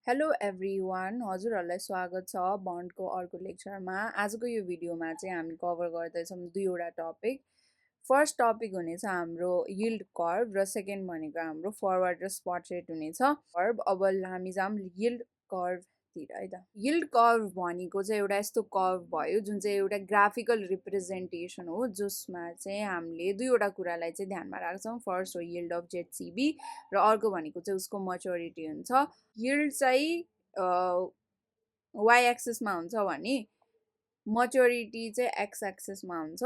Hello everyone हजुरहरूलाई स्वागत छ बन्डको अर्को लेक्चरमा। आजको यो भिडियोमा चाहिँ हामी कभर गर्दैछौँ दुईवटा टपिक। फर्स्ट टपिक हुनेछ हाम्रो यिल्ड कर्भ र सेकेन्ड भनेको हाम्रो फरवर्ड र स्पट रेट हुनेछ। कर्भ अब हामी जाऊँ यिल्ड कर्भतिर है त। यिल्ड कर्भ भनेको चाहिँ एउटा यस्तो कर्भ भयो जुन चाहिँ एउटा ग्राफिकल रिप्रेजेन्टेसन हो जसमा चाहिँ हामीले दुईवटा कुरालाई चाहिँ ध्यानमा राख्छौँ। फर्स्ट हो यिल्ड अफ जेडसिबी र अर्को भनेको चाहिँ उसको मच्योरिटी हुन्छ। यिल्ड चाहिँ वाइ एक्सिसमा हुन्छ भने मच्योरिटी चाहिँ एक्स एक्सिसमा हुन्छ।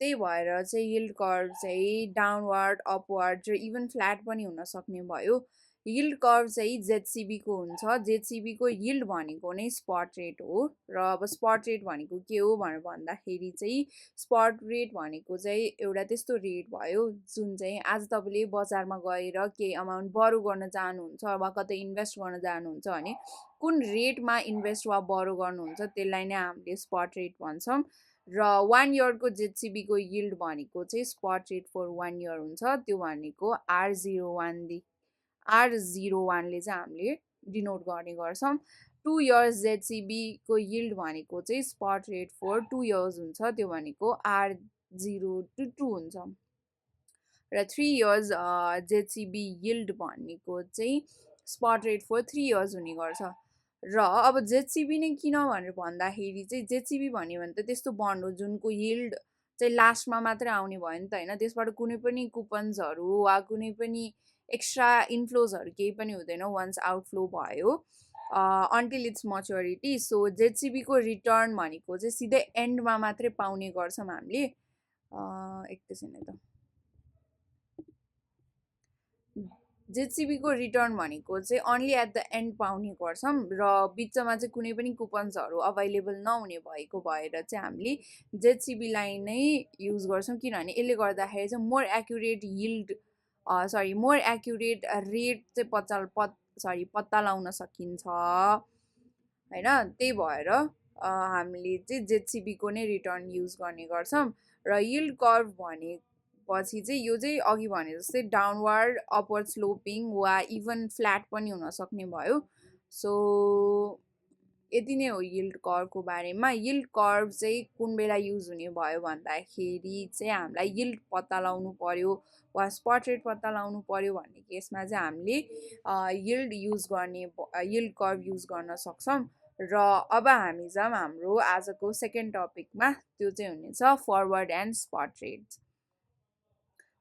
त्यही भएर चाहिँ यिल्ड कर्भ चाहिँ डाउनवर्ड अपवर्ड र इभन फ्ल्याट पनि हुन सक्ने भयो। यिल्ड कर्भ चाहिँ जेडसिबीको हुन्छ। जेडसिबीको यिल्ड भनेको नै स्पट रेट हो र अब स्पट रेट भनेको के हो भनेर भन्दाखेरि चाहिँ स्पट रेट भनेको चाहिँ एउटा त्यस्तो रेट भयो जुन चाहिँ आज तपाईँले बजारमा गएर केही अमाउन्ट बरो गर्न चाहनुहुन्छ वा कतै इन्भेस्ट गर्न जानुहुन्छ भने कुन रेटमा इन्भेस्ट वा बरो गर्नुहुन्छ त्यसलाई नै हामीले स्पट रेट भन्छौँ। र 1 इयरको जेडसिबीको यिल्ड भनेको चाहिँ स्पट रेट फर 1 इयर हुन्छ। त्यो भनेको R01ले चाहिँ हामीले डिनोट गर्ने गर्छौँ। 2 इयर्स जेडसिबीको यिल्ड भनेको चाहिँ स्पट रेट फर 2 इयर्स हुन्छ। त्यो भनेको R022 हुन्छ। र 3 इयर्स जेडसिबी यिल्ड भनेको चाहिँ स्पट रेट फर 3 इयर्स हुने गर्छ। र अब जेडसिबी नै किन भनेर भन्दाखेरि चाहिँ जेडसिबी भन्यो भने त त्यस्तो बन्ड हो जुनको यिल्ड चाहिँ लास्टमा मात्रै आउने भयो नि त होइन। त्यसबाट कुनै पनि कुपन्सहरू वा कुनै पनि एक्स्ट्रा इन्फ्लोजहरू केही पनि हुँदैन वान्स आउटफ्लो भयो अन्टिल इट्स मच्योरिटी। सो जेडसिबीको रिटर्न भनेको चाहिँ सिधै एन्डमा मात्रै पाउने गर्छौँ हामीले। एकैछिन है त। जेडसिबीको रिटर्न भनेको चाहिँ अन्ली एट द एन्ड पाउने गर्छौँ र बिचमा चाहिँ कुनै पनि कुपन्सहरू अभाइलेबल नहुने भएको भएर चाहिँ हामीले जेडसिबीलाई नै युज गर्छौँ। किनभने यसले गर्दाखेरि चाहिँ more accurate yield more accurate rate चाहिँ पत्ता लगाउन सकिन्छ होइन। त्यही भएर हामीले चाहिँ जेडसिबीको नै रिटर्न युज गर्ने गर्छौँ। र यिल्ड कर्भ भनेपछि चाहिँ यो चाहिँ अघि भने जस्तै डाउनवर्ड अपवर्ड स्लोपिङ वा इभन फ्ल्याट पनि हुन सक्ने भयो। सो यति नै हो यिल्ड कर्भको बारेमा। यिल्ड कर्भ चाहिँ कुन बेला युज हुने भयो भन्दाखेरि चाहिँ हामीलाई यिल्ड पत्ता लगाउनु पर्यो वा स्पट रेट पत्ता लगाउनु पर्यो भन्ने केसमा चाहिँ हामीले यिल्ड कर्भ युज गर्न सक्छौँ। र अब हामी जाऊँ हाम्रो आजको सेकेन्ड टपिकमा। त्यो चाहिँ हुनेछ forward and spot rate.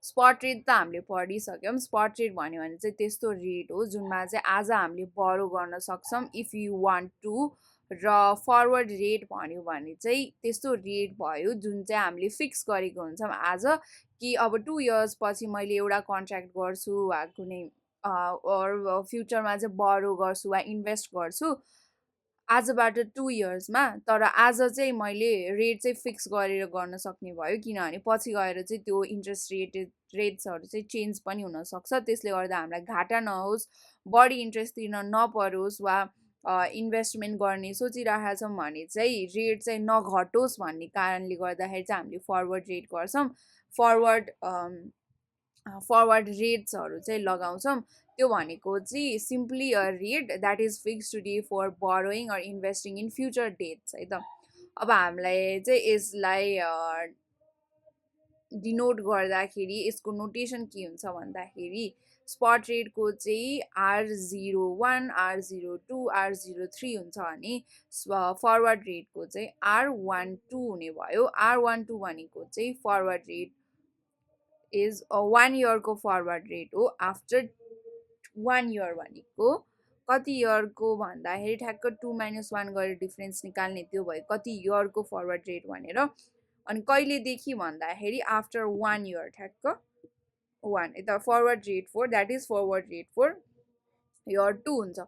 Spot rate त हामीले पढिसक्यौँ। स्पट रेट भन्यो भने चाहिँ त्यस्तो रेट हो जुनमा चाहिँ आज हामीले बरो गर्न सक्छौँ इफ यु वान्ट टु। र फरवर्ड रेट भन्यो भने चाहिँ त्यस्तो रेट भयो जुन चाहिँ हामीले फिक्स गरेको हुन्छौँ आज कि अब 2 इयर्स पछि मैले एउटा कन्ट्र्याक्ट गर्छु वा कुनै फ्युचरमा चाहिँ बरो गर्छु वा इन्भेस्ट गर्छु आजबाट 2 इयर्समा। तर आज चाहिँ मैले रेट चाहिँ फिक्स गरेर गर्न सक्ने भयो किनभने पछि गएर चाहिँ त्यो इन्ट्रेस्ट रेट्सहरू चाहिँ चेन्ज पनि हुनसक्छ। त्यसले गर्दा हामीलाई घाटा नहोस्, बढी इन्ट्रेस्ट तिर्न नपरोस् वा इन्भेस्टमेन्ट गर्ने सोचिरहेका छौँ भने चाहिँ रेट चाहिँ नघटोस् भन्ने कारणले गर्दाखेरि चाहिँ हामीले फरवर्ड रेट गर्छौँ। फरवर्ड रेट्सहरू चाहिँ लगाउँछौँ। त्यो भनेको चाहिँ simply a rate that is fix today for borrowing or investing in future dates है त। अब हामीलाई चाहिँ यसलाई डिनोट गर्दाखेरि यसको नोटेसन के हुन्छ भन्दाखेरि स्पट रेटको चाहिँ R01, R02, R03 हुन्छ भने फरवर्ड रेटको चाहिँ R12 हुने भयो। R12 भनेको चाहिँ फरवर्ड रेट इज 1 इयरको फरवर्ड रेट हो। आफ्टर 1 इयर भनेको कति इयरको भन्दाखेरि ठ्याक्क 2 - 1 गरेर डिफ्रेन्स निकाल्ने त्यो भयो कति इयरको फरवर्ड रेट भनेर। अनि कहिलेदेखि भन्दाखेरि आफ्टर 1 इयर ठ्याक्क 1 यता forward rate for that is forward rate for year 2 हुन्छ।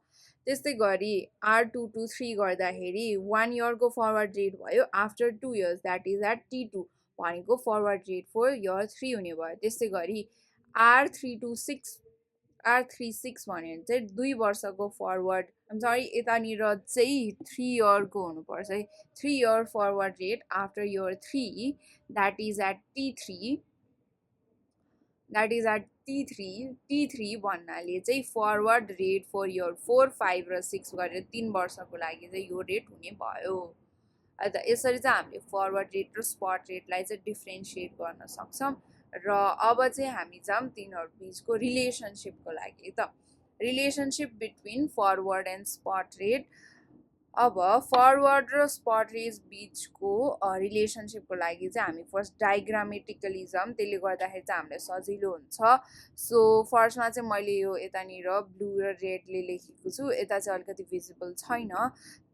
त्यस्तै गरी R223 गर्दाखेरि 1 इयरको फरवर्ड रेट भयो after 2 years that is at T2 भनेको फरवर्ड रेट फर इयर 3 हुने भयो। त्यस्तै गरी R326 भन्यो भने चाहिँ 2 वर्षको फरवर्ड यतानिर चाहिँ 3 इयरको हुनुपर्छ है। 3 year forward rate after year 3 that is at T3 that is at T three भन्नाले चाहिँ फरवर्ड रेट फर यर 4, 5 र 6 गरेर 3 वर्षको लागि चाहिँ यो रेट हुने भयो। अन्त यसरी चाहिँ हामीले फरवर्ड रेट र स्पट रेटलाई चाहिँ डिफ्रेन्सिएट गर्न सक्छौँ। र अब चाहिँ हामी जाऊँ तिनीहरू बिचको रिलेसनसिपको लागि त। Relationship between forward and spot rate. अब फरवर्ड र स्पट रेट बिचको रिलेसनसिपको लागि चाहिँ हामी फर्स्ट डायग्रामेटिकली जाऊँ, त्यसले गर्दाखेरि चाहिँ हामीलाई सजिलो हुन्छ। सो फर्स्टमा चाहिँ मैले यो यतानिर ब्लू र रेडले लेखेको छु, यता चाहिँ अलिकति भिजिबल छैन,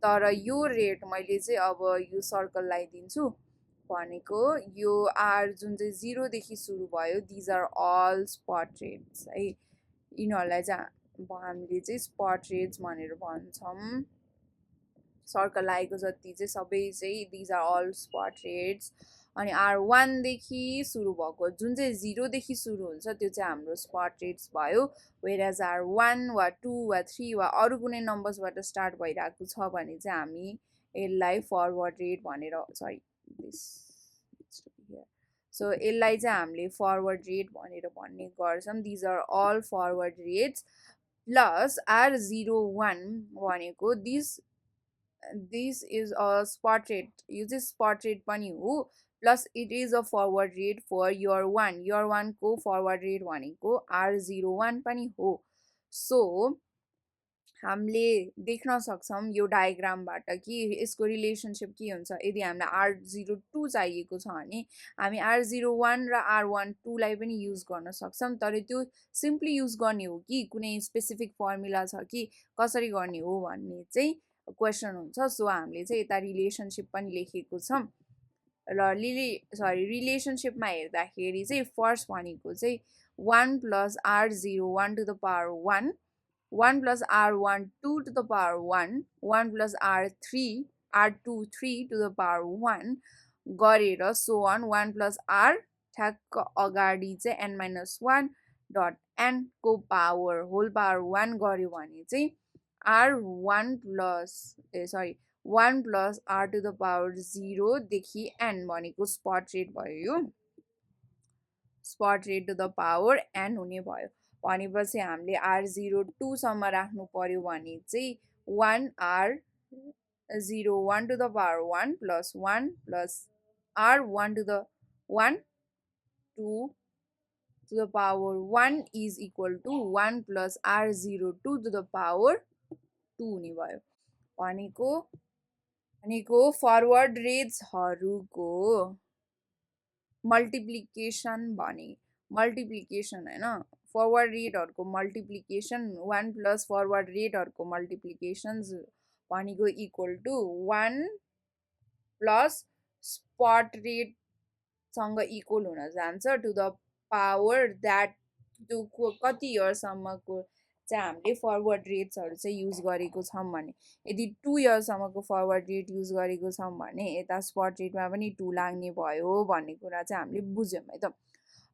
तर यो रेट मैले चाहिँ अब यो सर्कल लगाइदिन्छु। भनेको यो आर जुन चाहिँ 0 देखि सुरु भयो, these are all spot rates है। यिनीहरूलाई चाहिँ हामीले चाहिँ स्पट रेट्स भनेर भन्छौँ। सर्कल लागेको जति चाहिँ सबै चाहिँ these are all spot rates. अनि R1 देखि सुरु भएको जुन चाहिँ 0 देखि सुरु हुन्छ त्यो चाहिँ हाम्रो स्पट रेट्स भयो। वेयरएज R1 वा 2 वा 3 वा अरू कुनै नम्बर्सबाट स्टार्ट भइरहेको छ भने चाहिँ हामी यसलाई फरवर्ड रेट भनेर सो यसलाई चाहिँ हामीले फरवर्ड रेट भनेर भन्ने गर्छौँ। These are all forward rates plus R01 भनेको this is a spot rate, यो चाहिँ स्पट रेट पनि हो, plus it is a forward rate for year one को फरवर्ड रेट भनेको R01 पनि हो। सो हामीले देख्न सक्छौँ यो डायग्रामबाट कि यसको रिलेसनसिप के हुन्छ। यदि हामीलाई R02 चाहिएको छ भने हामी R01 र R12लाई पनि युज गर्न सक्छौँ, तर त्यो सिम्पली युज गर्ने हो कि कुनै स्पेसिफिक फर्मुला छ कि कसरी गर्ने हो भन्ने चाहिँ क्वेसन हुन्छ। सो हामीले चाहिँ यता रिलेसनसिप पनि लेखेको छौँ र रिलेसनसिपमा हेर्दाखेरि चाहिँ फर्स्ट भनेको चाहिँ 1 plus R01 to the power 1, 1 plus R12 to the power 1, 1 plus R23 to the power 1 गरेर सो अन 1 प्लस R ठ्याक्क अगाडि चाहिँ n-1 डट n को पावर होल पावर 1 गऱ्यो भने चाहिँ R1 plus 1 plus R to the power 0 देखि n भनेको स्पट रेट भयो। यो spot rate to the power n हुने भयो। भनेपछि हामीले R02 सम्म राख्नु पर्यो भने चाहिँ 1 R01 to the power 1 plus 1 plus R1 to the 1 2 to the power 1 is equal to 1 plus R02 to the power 2 हुने भयो। भनेको फरवर्ड रेट्सहरूको मल्टिप्लिकेसन होइन, फरवर्ड रेटहरूको मल्टिप्लिकेसन 1 प्लस फरवर्ड रेटहरूको मल्टिप्लिकेसन्स भनेको इक्वल टु 1 प्लस स्पट रेटसँग equal हुन जान्छ टु द पावर द्याट त्यो कति इयरसम्मको चाहिँ हामीले फरवर्ड रेट्सहरू चाहिँ युज गरेको छौँ भने। यदि 2 इयरसम्मको फरवर्ड रेट युज गरेको छौँ भने यता स्पट रेटमा पनि 2 लाग्ने भयो भन्ने कुरा चाहिँ हामीले बुझ्यौँ है त।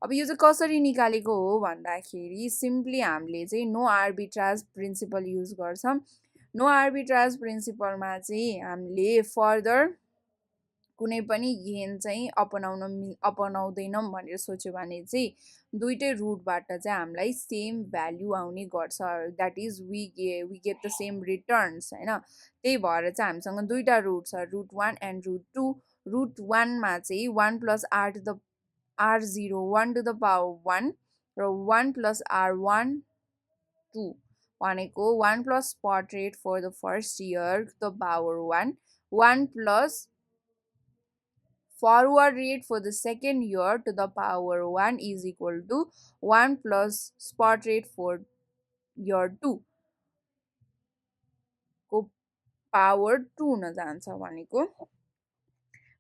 अब यो चाहिँ कसरी निकालेको हो भन्दाखेरि सिम्पली हामीले चाहिँ नो आर्बिट्राज प्रिन्सिपल युज गर्छौँ। नो आर्बिट्राज प्रिन्सिपलमा चाहिँ हामीले फर्दर कुनै पनि गेन चाहिँ अपनाउँदैनौँ भनेर सोच्यो भने चाहिँ दुइटै रुटबाट चाहिँ हामीलाई सेम भ्याल्यु आउने गर्छ, that is we get the same returns होइन। त्यही भएर चाहिँ हामीसँग दुईवटा रुट छ, रुट 1 एन्ड रुट 2। रुट 1मा चाहिँ 1 plus R01 to the power 1 र 1 प्लस R1 2 भनेको 1 plus spot rate for the first year to the power 1, 1 plus forward rate for the second year to the power 1 is equal to 1 plus spot rate for year 2 को power 2 हुन जान्छ। भनेको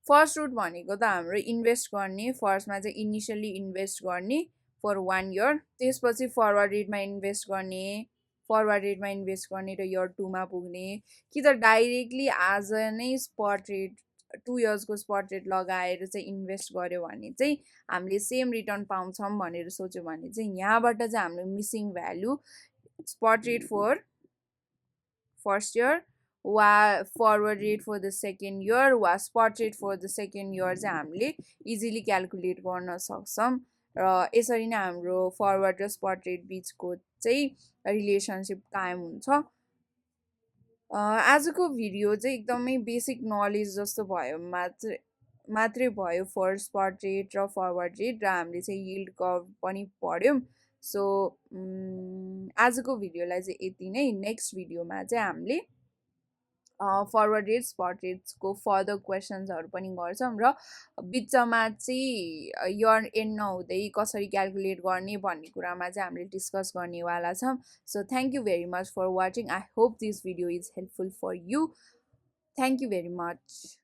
first root भनेको त हाम्रो invest गर्ने, फर्स्टमा चाहिँ इनिसियली इन्भेस्ट गर्ने फर 1 इयर, त्यसपछि फरवर्ड रेटमा इन्भेस्ट गर्ने, फरवर्ड रेटमा इन्भेस्ट गर्ने र इयर 2मा पुग्ने, कि त डाइरेक्टली आज नै स्पट रेट 2 इयर्सको स्पट रेट लगाएर चाहिँ इन्भेस्ट गर्यो भने चाहिँ हामीले सेम रिटर्न पाउँछौँ भनेर सोच्यो भने चाहिँ यहाँबाट चाहिँ हामीले missing value spot rate for first year वा forward rate for the second year वा spot rate for the second year चाहिँ हामीले इजिली क्यालकुलेट गर्न सक्छौँ। र यसरी नै हाम्रो फरवर्ड र स्पट रेट बिचको चाहिँ रिलेसनसिप कायम हुन्छ। आजको भिडियो चाहिँ एकदमै बेसिक नलेज जस्तो भयो मात्रै भयो फर स्पट रेट र फरवर्ड रेट, र हामीले चाहिँ यिल्ड कर्भ पनि पढ्यौँ। सो आजको भिडियोलाई चाहिँ यति नै। नेक्स्ट भिडियोमा चाहिँ हामीले फरवर्ड रेट स्पट रेट्सको फर्दर क्वेसन्सहरू पनि गर्छौँ, र बिचमा चाहिँ इयर एन्ड नहुँदै कसरी क्यालकुलेट गर्ने भन्ने कुरामा चाहिँ हामीले डिस्कस गर्नेवाला छौँ। So thank you very much for watching. I hope this video is helpful for you. Thank you very much.